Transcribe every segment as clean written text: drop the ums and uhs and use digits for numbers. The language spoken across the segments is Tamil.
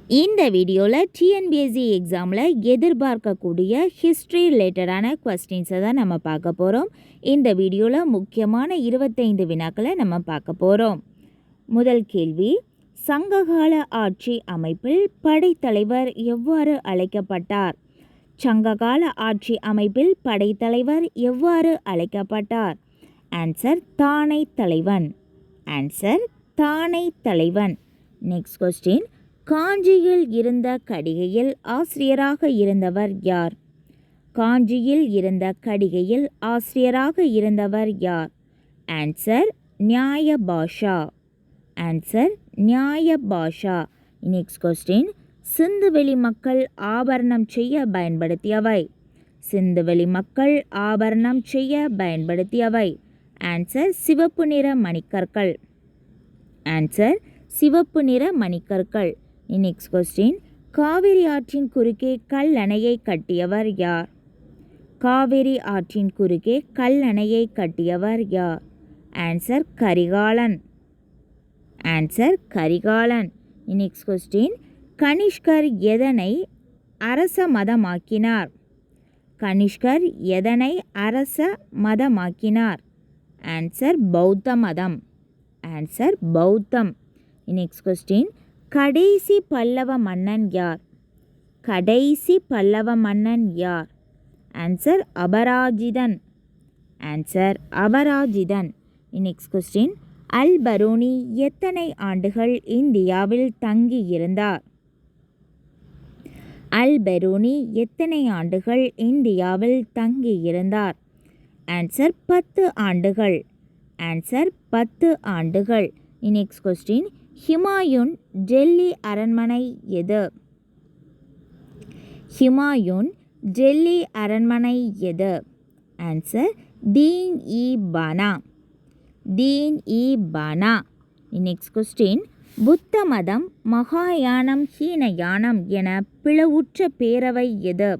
இந்த வீடியோவில் டிஎன்பிஎஸ்சி எக்ஸாமில் எதிர்பார்க்கக்கூடிய ஹிஸ்ட்ரி ரிலேட்டடான கொஸ்டின்ஸை தான் நம்ம பார்க்க போகிறோம். இந்த வீடியோவில் முக்கியமான 25 வினாக்களை நம்ம பார்க்க போகிறோம். முதல் கேள்வி, சங்ககால ஆட்சி அமைப்பில் படைத்தலைவர் எவ்வாறு அழைக்கப்பட்டார்? சங்ககால ஆட்சி அமைப்பில் படைத்தலைவர் எவ்வாறு அழைக்கப்பட்டார்? ஆன்சர், தானை தலைவன். ஆன்சர், தானை தலைவன். நெக்ஸ்ட் கொஸ்டின், காஞ்சியில் இருந்த கடிகையில் ஆசிரியராக இருந்தவர் யார்? காஞ்சியில் இருந்த கடிகையில் ஆசிரியராக இருந்தவர் யார்? ஆன்சர், நியாய பாஷா. ஆன்சர், நியாய பாஷா. நெக்ஸ்ட் கொஸ்டின், சிந்துவெளி மக்கள் ஆபரணம் செய்ய பயன்படுத்தியவை? சிந்துவெளி மக்கள் ஆபரணம் செய்ய பயன்படுத்தியவை? ஆன்சர், சிவப்பு நிற மணிக்கற்கள். ஆன்சர், சிவப்பு நிற மணிக்கற்கள். நெக்ஸ்ட் கொஸ்டின், காவிரி ஆற்றின் குறுக்கே கல்லணையை கட்டியவர் யார்? காவிரி ஆற்றின் குறுக்கே கல்லணையை கட்டியவர் யார்? Answer, Karikalan. Answer, Karikalan. Next question, Kanishka எதனை அரச மதமாக்கினார்? கனிஷ்கர் எதனை அரச மதமாக்கினார்? ஆன்சர், பௌத்த மதம். ஆன்சர், பௌத்தம். நெக்ஸ்ட் கொஸ்டின், கடைசி பல்லவ மன்னன் யார்? கடைசி பல்லவ மன்னன் யார்? Answer, Aparajita. Answer, Aparajita. Next question, Al Biruni எத்தனை ஆண்டுகள் இந்தியாவில் தங்கியிருந்தார்? அல் பரூனி எத்தனை ஆண்டுகள் இந்தியாவில் தங்கியிருந்தார்? ஆன்சர், 10 ஆண்டுகள். ஆன்சர், 10 ஆண்டுகள். நெக்ஸ்ட் கொஸ்டின், ஹுமாயூன் டெல்லி அரண்மனை எது? ஹுமாயூன் டெல்லி அரண்மனை எது? ஆன்சர், தீன்-இ-பானா. தீன்-இ-பானா. நெக்ஸ்ட் கொஸ்டின், புத்த மதம் மகாயானம் ஹீனயானம் என பிளவுற்ற பேரவை எது?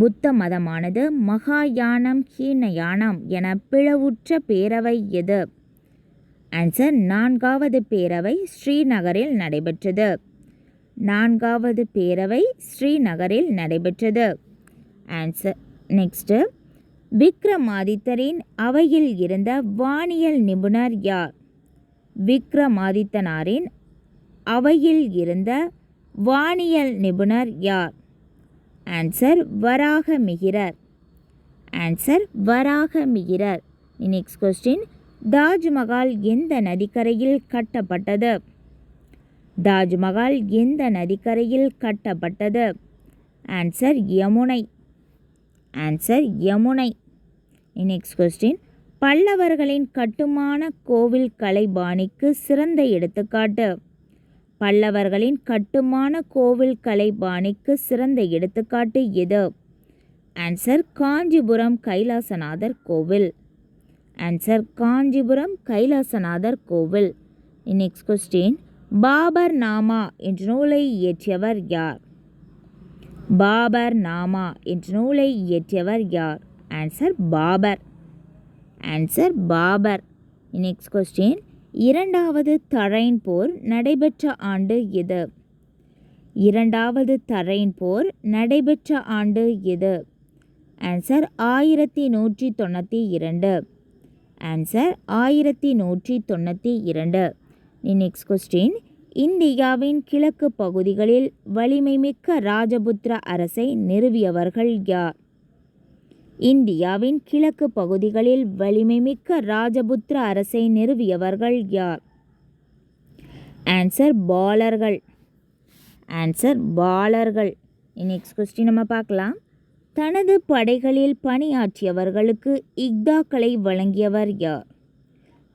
புத்த மதமானது மகாயானம் ஹீனயானம் என பிளவுற்ற பேரவை எது? ஆன்சர், 4வது பேரவை ஸ்ரீநகரில் நடைபெற்றது. 4வது பேரவை ஸ்ரீநகரில் நடைபெற்றது. ஆன்சர். நெக்ஸ்ட்டு, விக்ரமாதித்தரின் அவையில் இருந்த வானியல் நிபுணர் யார்? விக்ரமாதித்தனாரின் அவையில் இருந்த வானியல் நிபுணர் யார்? Answer, Varahamihira. Answer, Varahamihira. Next question, Taj Mahal எந்த நதிக்கரையில் கட்டப்பட்டது? தாஜ்மஹால் எந்த நதிக்கரையில் கட்டப்பட்டது? Answer, Yamuna. Answer, Yamuna. Next question, பல்லவர்களின் கட்டுமான கோவில் கலைபாணிக்கு சிறந்த எடுத்துக்காட்டு? பல்லவர்களின் கட்டுமான கோவில் கலைபாணிக்கு சிறந்த எடுத்துக்காட்டு எது? ஆன்சர், காஞ்சிபுரம் கைலாசநாதர் கோவில். ஆன்சர், காஞ்சிபுரம் கைலாசநாதர் கோவில். நெக்ஸ்ட் கொஸ்டின், பாபர் நாமா என்ற நூலை இயற்றியவர் யார்? பாபர் நாமா என்ற நூலை இயற்றியவர் யார்? Answer, Babur. Answer, Babur. Next question, 2வது தரைன் போர் நடைபெற்ற ஆண்டு எது? 2வது தரைன் போர் நடைபெற்ற ஆண்டு எது? ஆன்சர், 1192. ஆன்சர், 1192. நெக்ஸ்ட் கொஸ்டின், இந்தியாவின் கிழக்கு பகுதிகளில் வலிமை மிக்க ராஜபுத்திர அரசை நிறுவியவர்கள் யார்? இந்தியாவின் கிழக்கு பகுதிகளில் வலிமை மிக்க ராஜபுத்திர அரசை நிறுவியவர்கள் யார்? ஆன்சர், பாலர்கள். ஆன்சர், பாலர்கள். நெக்ஸ்ட் கொஸ்டின் நம்ம பார்க்கலாம். தனது படைகளில் பணியாற்றியவர்களுக்கு இக்தாக்களை வழங்கியவர் யார்?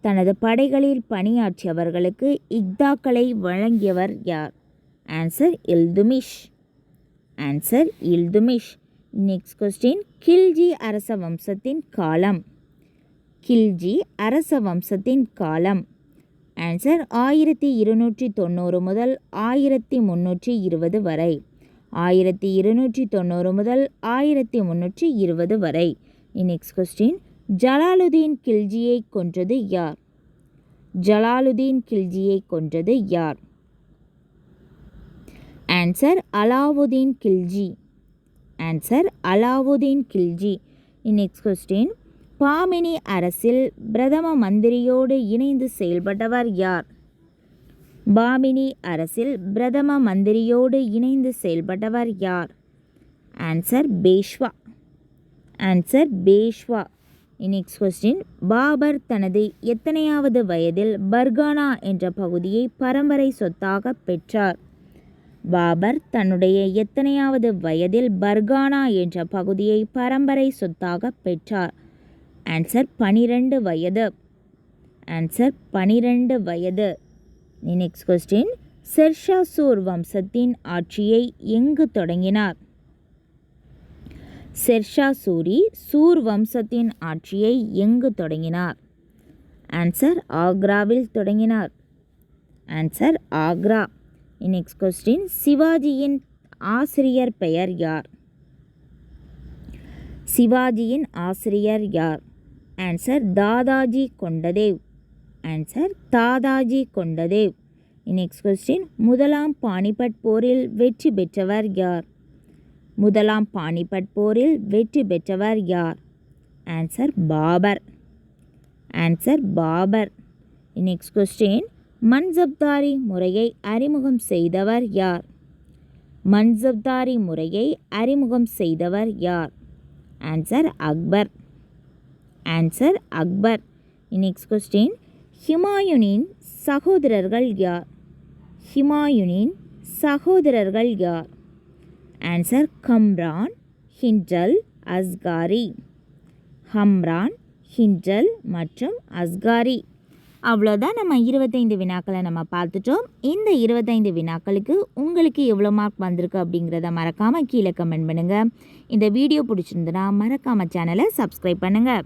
தனது படைகளில் பணியாற்றியவர்களுக்கு இக்தாக்களை வழங்கியவர் யார்? Answer, Iltutmish. Answer, Iltutmish. Next question, Khilji அரச வம்சத்தின் காலம்? கில்ஜி அரச வம்சத்தின் காலம்? ஆன்சர், 1290 முதல் 1320 வரை. 1290 முதல் 1320 வரை. நெக்ஸ்ட் கொஸ்டின், ஜலாலுதீன் கில்ஜியை கொன்றது யார்? ஜலாலுதீன் கில்ஜியை கொன்றது யார்? Answer Alauddin Khilji. Answer Alauddin Khilji. Next question, Bahmani அரசில் பிரதம மந்திரியோடு இணைந்து செயல்பட்டவர் யார்? பாமினி அரசில் பிரதம மந்திரியோடு இணைந்து செயல்பட்டவர் யார்? Answer Peshwa. Answer Peshwa. Next question, Babur தனது எத்தனையாவது வயதில் பர்கானா என்ற பகுதியை பரம்பரை சொத்தாக பெற்றார்? பாபர் தன்னுடைய எத்தனையாவது வயதில் பர்கானா என்ற பகுதியை பரம்பரை சொத்தாக பெற்றார்? ஆன்சர் 12 வயது. ஆன்சர் 12 வயது. நெக்ஸ்ட் கொஸ்டின், ஷெர்ஷா சூர் வம்சத்தின் ஆட்சியை எங்கு தொடங்கினார்? ஷெர்ஷா சூரி சூர் வம்சத்தின் ஆட்சியை எங்கு தொடங்கினார்? ஆன்சர் ஆக்ராவில் தொடங்கினார். ஆன்சர் ஆக்ரா. நெக்ஸ்ட் கொஸ்டின், சிவாஜியின் ஆசிரியர் பெயர் யார்? சிவாஜியின் ஆசிரியர் யார்? Answer Dadaji Kondadev. Answer Dadaji Kondadev. Next question, முதலாம் பானிபட் போரில் வெற்றி பெற்றவர் யார்? முதலாம் பானிபட் போரில் வெற்றி பெற்றவர் யார்? Answer Babur. Answer Babur. Next question, மன்சப்தாரி முறையை அறிமுகம் செய்தவர் யார்? மன்சப்தாரி முறையை அறிமுகம் செய்தவர் யார்? Answer Akbar. Answer Akbar. Next question, ஹுமாயூனின் சகோதரர்கள் யார்? ஹுமாயூனின் சகோதரர்கள் யார்? ஆன்சர் கம்ரான், ஹிண்டல், அஸ்காரி. ஹம்ரான், ஹிண்டல் மற்றும் அஸ்காரி. அவ்வளோதான், நம்ம 25 வினாக்களை நம்ம பார்த்துட்டோம். இந்த 25 வினாக்களுக்கு உங்களுக்கு எவ்வளோ மார்க் வந்திருக்கு அப்படிங்கிறத மறக்காமல் கீழே கமெண்ட் பண்ணுங்கள். இந்த வீடியோ பிடிச்சிருந்துன்னா மறக்காமல் சேனலை சப்ஸ்கிரைப் பண்ணுங்கள்.